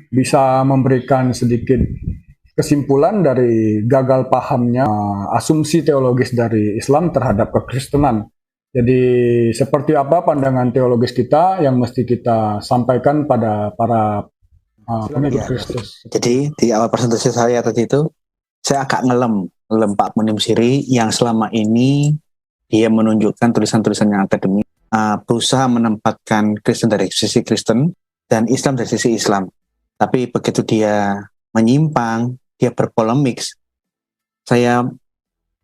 bisa memberikan sedikit kesimpulan dari gagal pahamnya asumsi teologis dari Islam terhadap kekristenan. Jadi seperti apa pandangan teologis kita yang mesti kita sampaikan pada para pengikut Kristus. Jadi di awal presentasi saya tadi itu, saya agak ngelem Pak Munim Siri yang selama ini dia menunjukkan tulisan-tulisan yang akademik, berusaha menempatkan Kristen dari sisi Kristen dan Islam dari sisi Islam. Tapi begitu dia menyimpang, dia berpolemik, saya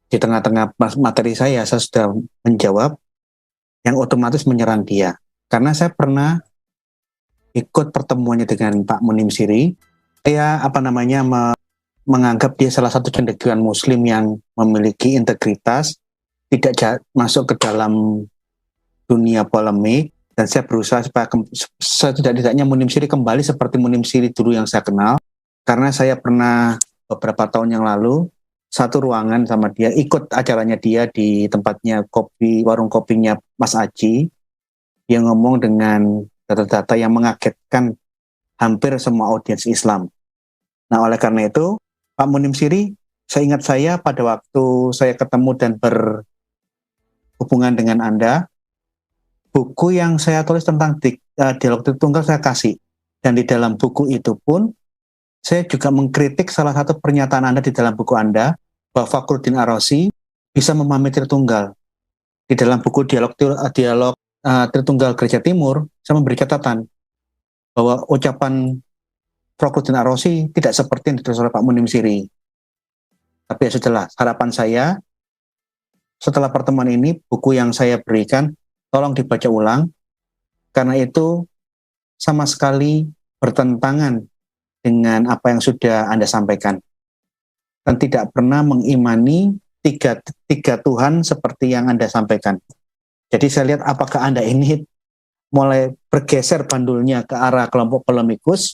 di tengah-tengah materi saya sudah menjawab yang otomatis menyerang dia. Karena saya pernah ikut pertemuannya dengan Pak Munim Siri, saya menganggap dia salah satu cendekiawan Muslim yang memiliki integritas, tidak masuk ke dalam dunia polemik, dan saya berusaha supaya setidak-tidaknya Munim Siri kembali seperti Munim Siri dulu yang saya kenal, karena saya pernah beberapa tahun yang lalu satu ruangan sama dia, ikut acaranya dia di tempatnya warung kopinya Mas Aji. Dia ngomong dengan data-data yang mengagetkan hampir semua audiens Islam. Nah, oleh karena itu, Pak Munim Siri, seingat saya pada waktu saya ketemu dan berhubungan dengan Anda, buku yang saya tulis tentang dialog Tritunggal saya kasih. Dan di dalam buku itu pun, saya juga mengkritik salah satu pernyataan Anda di dalam buku Anda, bahwa Fakhruddin Ar-Razi bisa memahami Tritunggal. Di dalam buku dialog Tritunggal Gereja Timur, saya memberi catatan bahwa ucapan Fakhruddin Ar-Razi tidak seperti yang ditulis oleh Pak Munim Siri. Tapi ya sudahlah, harapan saya setelah pertemuan ini, buku yang saya berikan tolong dibaca ulang, karena itu sama sekali bertentangan dengan apa yang sudah Anda sampaikan, dan tidak pernah mengimani tiga Tuhan seperti yang Anda sampaikan. Jadi saya lihat apakah Anda ini mulai bergeser bandulnya ke arah kelompok polemikus,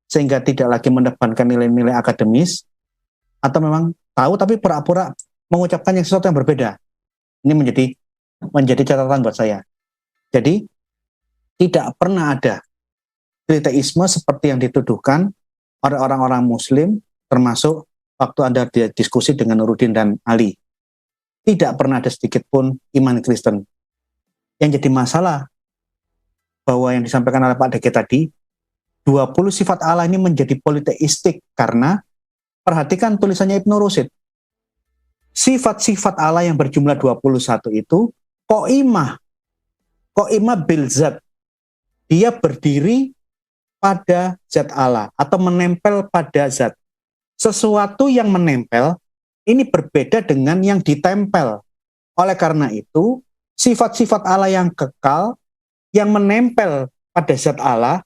sehingga tidak lagi mendepankan nilai-nilai akademis, atau memang tahu tapi pura-pura mengucapkan yang sesuatu yang berbeda. Ini menjadi catatan buat saya. Jadi tidak pernah ada triteisme seperti yang dituduhkan oleh orang-orang Muslim, termasuk waktu Anda diskusi dengan Nuruddin dan Ali. Tidak pernah ada sedikit pun iman Kristen. Yang jadi masalah bahwa yang disampaikan oleh Pak Deki tadi, 20 sifat Allah ini menjadi politeistik karena perhatikan tulisannya Ibnu Rushd. Sifat-sifat Allah yang berjumlah 21 itu Qo'imah bil zat. Dia berdiri pada zat Allah atau menempel pada zat. Sesuatu yang menempel ini berbeda dengan yang ditempel. Oleh karena itu, sifat-sifat Allah yang kekal, yang menempel pada zat Allah,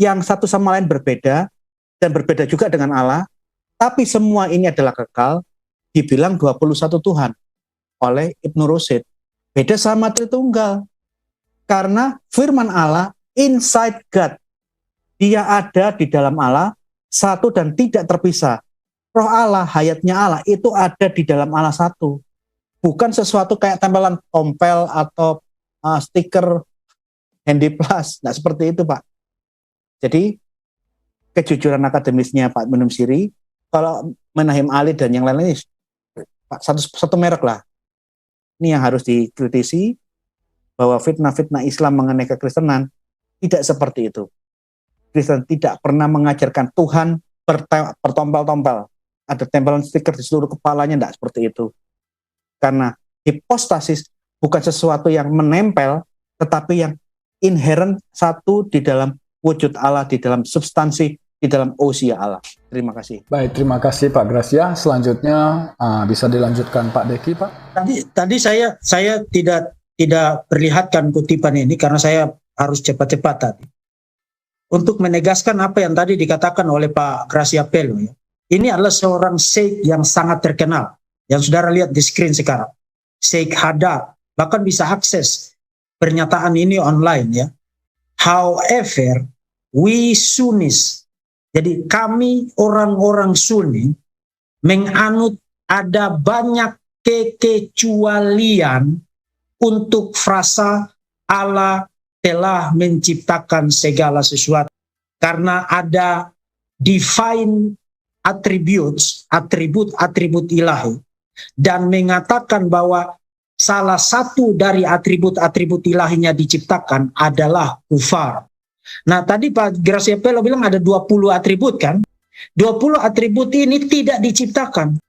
yang satu sama lain berbeda, dan berbeda juga dengan Allah, tapi semua ini adalah kekal, dibilang 21 Tuhan oleh Ibnu Rushd. Beda sama Tritunggal. Karena firman Allah, inside God. Dia ada di dalam Allah, satu dan tidak terpisah. Roh Allah, hayatnya Allah, itu ada di dalam Allah satu. Bukan sesuatu kayak tempelan tompel atau stiker Handy Plus. Nah, seperti itu, Pak. Jadi, kejujuran akademisnya Pak Munim Siri, kalau Menahem Ali dan yang lain-lain, satu merek lah. Ini yang harus dikritisi, bahwa fitnah-fitnah Islam mengenai kekristenan tidak seperti itu. Kristen tidak pernah mengajarkan Tuhan bertompel-tompel. Ada tempelan stiker di seluruh kepalanya, tidak seperti itu. Karena hipostasis bukan sesuatu yang menempel, tetapi yang inherent satu di dalam wujud Allah, di dalam substansi, di dalam usia Allah. Terima kasih. Baik, terima kasih Pak Gracia. Selanjutnya bisa dilanjutkan Pak Deki, Pak. Tadi saya tidak perlihatkan kutipan ini karena saya harus cepat-cepat tadi. Untuk menegaskan apa yang tadi dikatakan oleh Pak Gracia Pelo, ya. Ini adalah seorang sheikh yang sangat terkenal, yang saudara lihat di screen sekarang. Sheikh Haddad, bahkan bisa akses pernyataan ini online, ya. However, we Sunnis, jadi kami orang-orang Sunni menganut ada banyak kekecualian untuk frasa Allah telah menciptakan segala sesuatu. Karena ada divine attributes, atribut-atribut ilahi, dan mengatakan bahwa salah satu dari atribut-atribut ilahinya diciptakan adalah kufar. Nah, tadi Pak Gracia Pelo bilang ada 20 atribut kan? 20 atribut ini tidak diciptakan.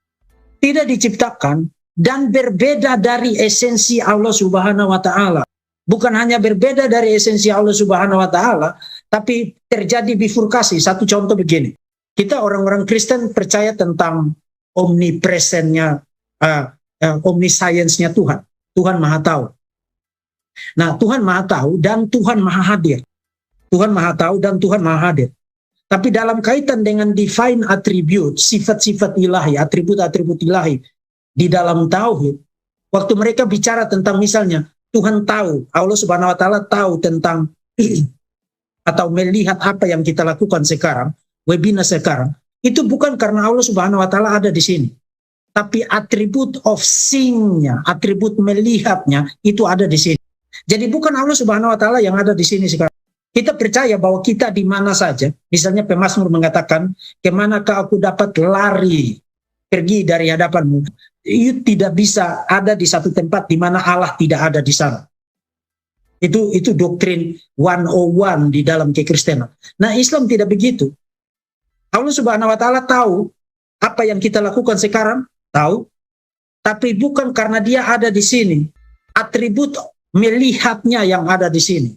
Tidak diciptakan dan berbeda dari esensi Allah Subhanahu wa taala. Bukan hanya berbeda dari esensi Allah Subhanahu wa taala, tapi terjadi bifurkasi. Satu contoh begini. Kita orang-orang Kristen percaya tentang omnipresennya, omniscience-nya Tuhan. Tuhan Maha Tahu. Nah, Tuhan Maha Tahu dan Tuhan Maha Hadir. Tuhan Maha Tahu dan Tuhan Maha Hadir. Tapi dalam kaitan dengan divine attribute, sifat-sifat ilahi, atribut-atribut ilahi di dalam tauhid, waktu mereka bicara tentang misalnya Tuhan tahu, Allah Subhanahu wa taala tahu tentang atau melihat apa yang kita lakukan sekarang, webinar sekarang, itu bukan karena Allah Subhanahu wa taala ada di sini. Tapi atribut of seeing-nya, atribut melihatnya itu ada di sini. Jadi bukan Allah Subhanahu wa taala yang ada di sini sekarang. Kita percaya bahwa kita di mana saja, misalnya pemazmur mengatakan, kemanakah aku dapat lari, pergi dari hadapanmu. Itu tidak bisa ada di satu tempat di mana Allah tidak ada di sana. Itu doktrin 101 di dalam kekristenan. Nah, Islam tidak begitu. Allah Subhanahu wa taala tahu apa yang kita lakukan sekarang, tahu, tapi bukan karena dia ada di sini. Atribut melihatnya yang ada di sini.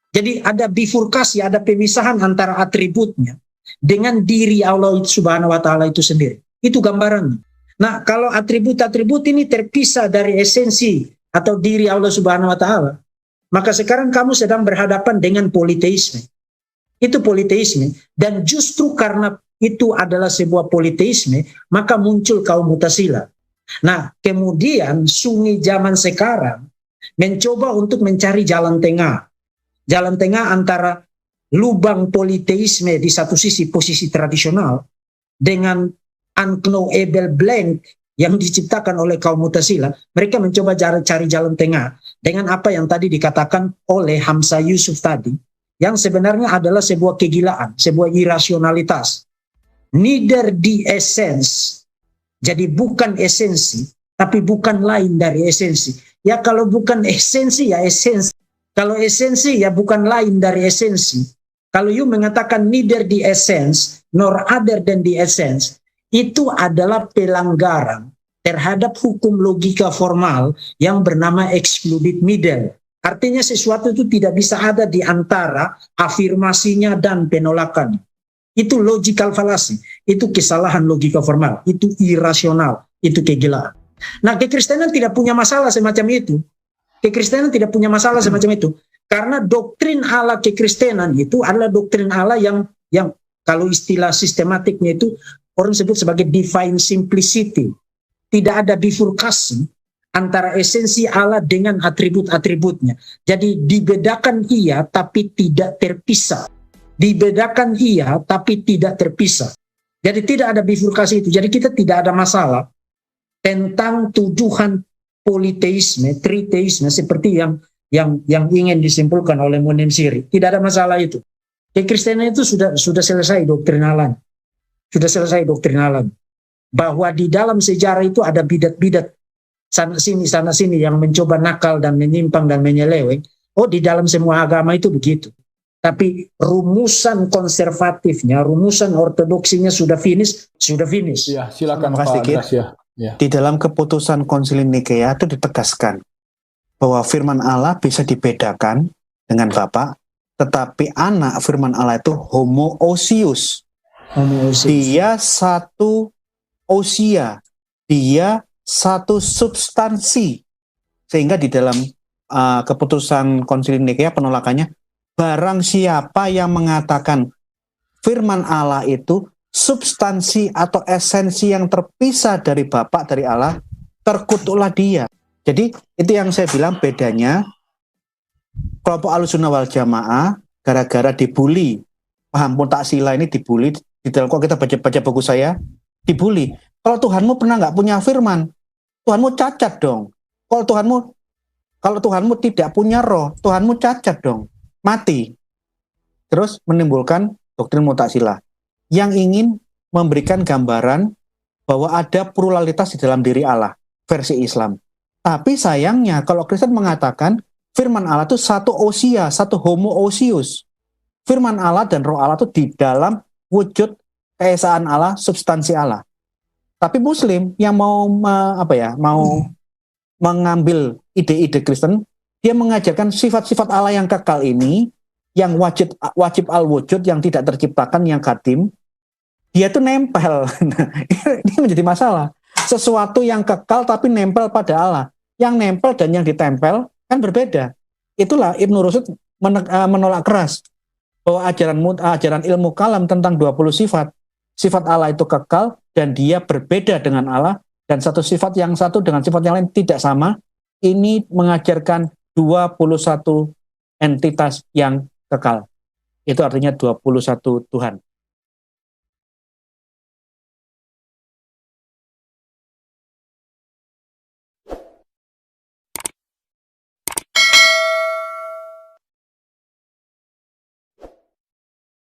Jadi ada bifurkasi, ada pemisahan antara atributnya dengan diri Allah Subhanahu wa taala itu sendiri. Itu gambarannya. Nah, kalau atribut-atribut ini terpisah dari esensi atau diri Allah Subhanahu wa taala, maka sekarang kamu sedang berhadapan dengan politeisme. Itu politeisme, dan justru karena itu adalah sebuah politeisme, maka muncul kaum Mu'tazilah. Nah, kemudian Sunni zaman sekarang mencoba untuk mencari jalan tengah. Jalan tengah antara lubang politeisme di satu sisi posisi tradisional dengan unknowable blank yang diciptakan oleh kaum Mu'tazilah. Mereka mencoba cari jalan tengah dengan apa yang tadi dikatakan oleh Hamzah Yusuf tadi, yang sebenarnya adalah sebuah kegilaan, sebuah irasionalitas. Neither the essence, jadi bukan esensi, tapi bukan lain dari esensi. Ya kalau bukan esensi, ya esensi. Kalau esensi, ya bukan lain dari esensi. Kalau you mengatakan neither the essence, nor other than the essence, itu adalah pelanggaran terhadap hukum logika formal yang bernama excluded middle. Artinya sesuatu itu tidak bisa ada di antara afirmasinya dan penolakan. Itu logical fallacy, itu kesalahan logika formal, itu irasional, itu kegilaan. Nah, kekristenan tidak punya masalah semacam itu. Kekristenan tidak punya masalah semacam itu. Karena doktrin Allah kekristenan itu adalah doktrin Allah yang kalau istilah sistematiknya itu orang sebut sebagai divine simplicity. Tidak ada bifurkasi antara esensi Allah dengan atribut-atributnya. Jadi dibedakan iya tapi tidak terpisah. Dibedakan iya tapi tidak terpisah. Jadi tidak ada bifurkasi itu. Jadi kita tidak ada masalah tentang tuduhan politeisme, triteisme seperti yang ingin disimpulkan oleh Munim Siri. Tidak ada masalah itu. Kekristenan itu sudah selesai doktrinalan. Sudah selesai doktrinalan. Bahwa di dalam sejarah itu ada bidat-bidat sana sini yang mencoba nakal dan menyimpang dan menyeleweng. Oh, di dalam semua agama itu begitu. Tapi rumusan konservatifnya, rumusan ortodoksinya sudah finish. Ya, silakan Pak Gracia. Ya. Di dalam keputusan Konsili Nikea itu ditegaskan bahwa firman Allah bisa dibedakan dengan Bapa, tetapi anak firman Allah itu homoousios. Dia satu ousia, dia satu substansi. Sehingga di dalam keputusan Konsili Nikea penolakannya, barang siapa yang mengatakan firman Allah itu substansi atau esensi yang terpisah dari Bapa, dari Allah, terkutuklah dia. Jadi itu yang saya bilang bedanya kelompok Ahlussunnah wal Jamaah gara-gara dibully, paham Mu'tazilah ini dibully. Di dalam kok kita baca buku saya, dibully. Kalau Tuhanmu pernah nggak punya firman, Tuhanmu cacat dong. Kalau Tuhanmu tidak punya roh, Tuhanmu cacat dong, mati. Terus menimbulkan doktrin Mu'tazilah. yang ingin memberikan gambaran bahwa ada pluralitas di dalam diri Allah, versi Islam. Tapi sayangnya kalau Kristen mengatakan firman Allah itu satu ousia, satu homoousios. Firman Allah dan roh Allah itu di dalam wujud keesaan Allah, substansi Allah. Tapi Muslim yang mau mengambil ide-ide Kristen, dia mengajarkan sifat-sifat Allah yang kekal ini, yang wajib al-wujud, yang tidak terciptakan, yang qadim, dia tuh nempel. Nah, ini menjadi masalah. Sesuatu yang kekal tapi nempel pada Allah. Yang nempel dan yang ditempel kan berbeda. Itulah Ibnu Rushd menolak keras bahwa ajaran ilmu kalam tentang 20 sifat. Sifat Allah itu kekal dan dia berbeda dengan Allah, dan satu sifat yang satu dengan sifat yang lain tidak sama. Ini mengajarkan 21 entitas yang kekal. Itu artinya 21 Tuhan.